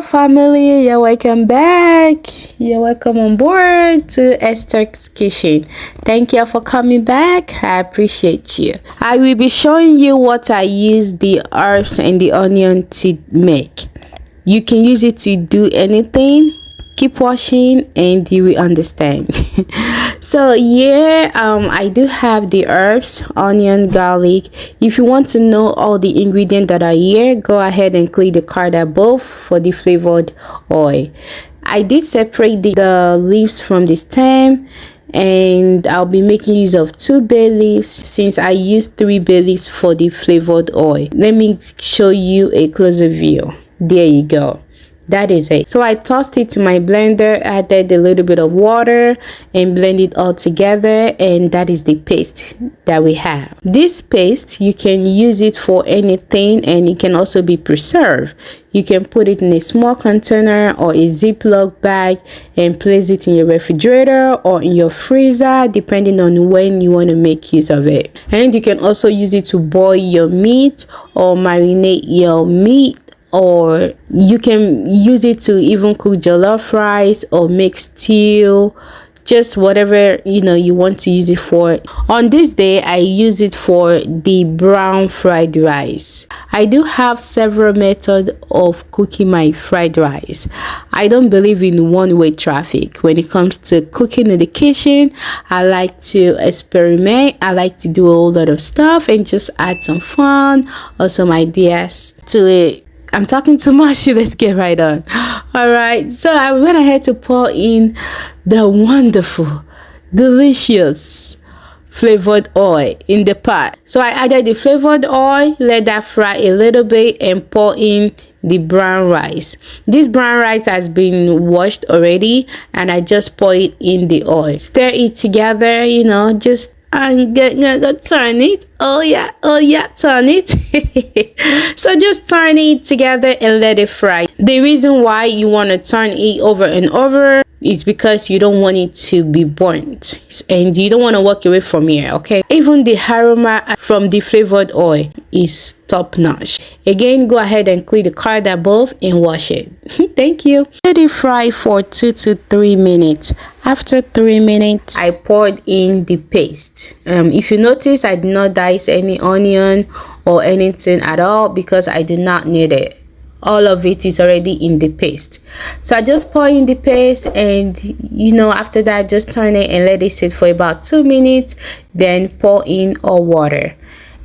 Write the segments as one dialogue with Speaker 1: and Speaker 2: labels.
Speaker 1: Hello family, you're welcome back. You're welcome on board to Esteri's kitchen. Thank you for coming back. I appreciate you. I will be showing you what I use the herbs and the onion to make. You can use it to do anything. Keep watching and you will understand. So yeah, I do have the herbs, onion, garlic. If you want to know all the ingredients that are here, go ahead and click the card above for the flavored oil. I did separate the leaves from the stem, and I'll be making use of 2 bay leaves since I used 3 bay leaves for the flavored oil. Let me show you a closer view. There you go. That is it. So I tossed it to my blender, added a little bit of water and blend it all together, and that is the paste that we have. This paste, you can use it for anything, and it can also be preserved. You can put it in a small container or a Ziploc bag and place it in your refrigerator or in your freezer, depending on when you want to make use of it. And you can also use it to boil your meat or marinate your meat, or you can use it to even cook jollof rice or make stew, just whatever you want to use it for. On this day I use it for the brown fried rice. I do have several methods of cooking my fried rice. I don't believe in one-way traffic when it comes to cooking in the kitchen. I like to experiment. I like to do a whole lot of stuff and just add some fun or some ideas to it. I'm talking too much. Let's get right on. All right, so I went ahead to pour in the wonderful, delicious flavored oil in the pot. So I added the flavored oil, let that fry a little bit, and pour in the brown rice. This brown rice has been washed already, and I just pour it in the oil. Stir it together, just and turn it. Oh yeah, turn it. So just turn it together and let it fry. The reason why you want to turn it over and over is because you don't want it to be burnt, and you don't want to walk away from here. Okay, even the aroma from the flavored oil is top notch. Again, go ahead and click the card above and wash it. Thank you. Let it fry for 2 to 3 minutes. After 3 minutes, I poured in the paste. If you notice, I did not dice any onion or anything at all because I did not need it. All of it is already in the paste. So I just pour in the paste, and after that, just turn it and let it sit for about 2 minutes. Then pour in all water.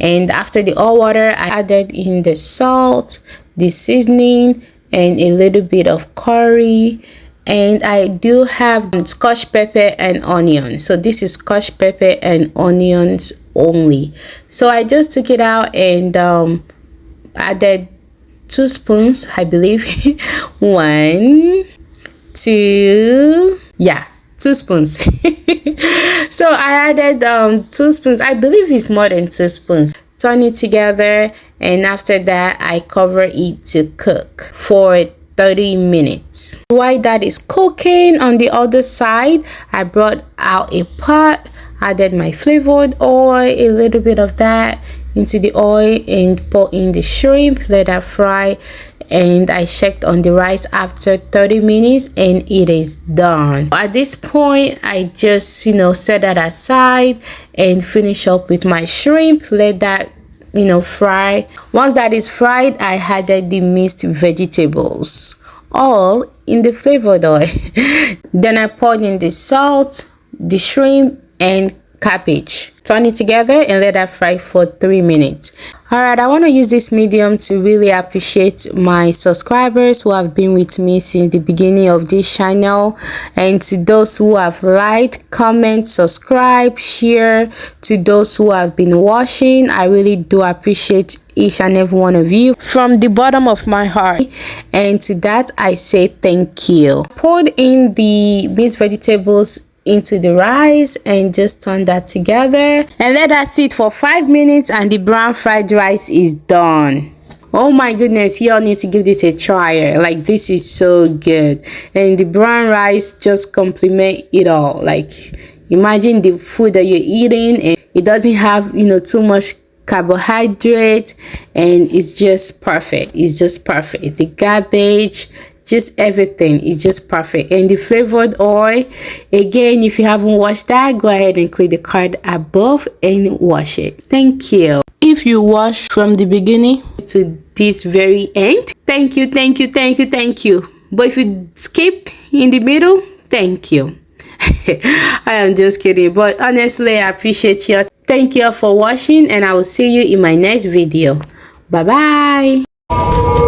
Speaker 1: And after the all water, I added in the salt, the seasoning, and a little bit of curry. And I do have scotch pepper and onions. So this is scotch pepper and onions only. So I just took it out and added 2 spoons, I believe. 1, 2, yeah, 2 spoons. So I added 2 spoons. I believe it's more than 2 spoons. Turn it together, and after that I cover it to cook for 30 minutes. While that is cooking, on the other side I brought out a pot, added my flavored oil, a little bit of that into the oil, and pour in the shrimp, let that fry, and I checked on the rice after 30 minutes and it is done. At this point I just set that aside and finish up with my shrimp, let that fry. Once that is fried, I added the mixed vegetables all in the flavored oil. Then I poured in the salt, the shrimp, and cabbage. Turn it together and let that fry for 3 minutes. All right, I want to use this medium to really appreciate my subscribers who have been with me since the beginning of this channel, and to those who have liked, comment, subscribe, share. To those who have been watching, I really do appreciate each and every one of you from the bottom of my heart, and to that I say thank you. Poured in the mixed vegetables into the rice and just turn that together and let that sit for 5 minutes, and the brown fried rice is done. Oh my goodness, you all need to give this a try. Like, this is so good, and the brown rice just complement it all. Like, imagine the food that you're eating and it doesn't have too much carbohydrate, and it's just perfect. It's just perfect. The cabbage, just everything is just perfect. And the flavored oil, again, if you haven't watched that, go ahead and click the card above and watch it. Thank you. If you watch from the beginning to this very end, thank you, thank you, thank you, thank you. But if you skip in the middle, thank you. I am just kidding, but honestly, I appreciate you. Thank you for watching, and I will see you in my next video. Bye bye.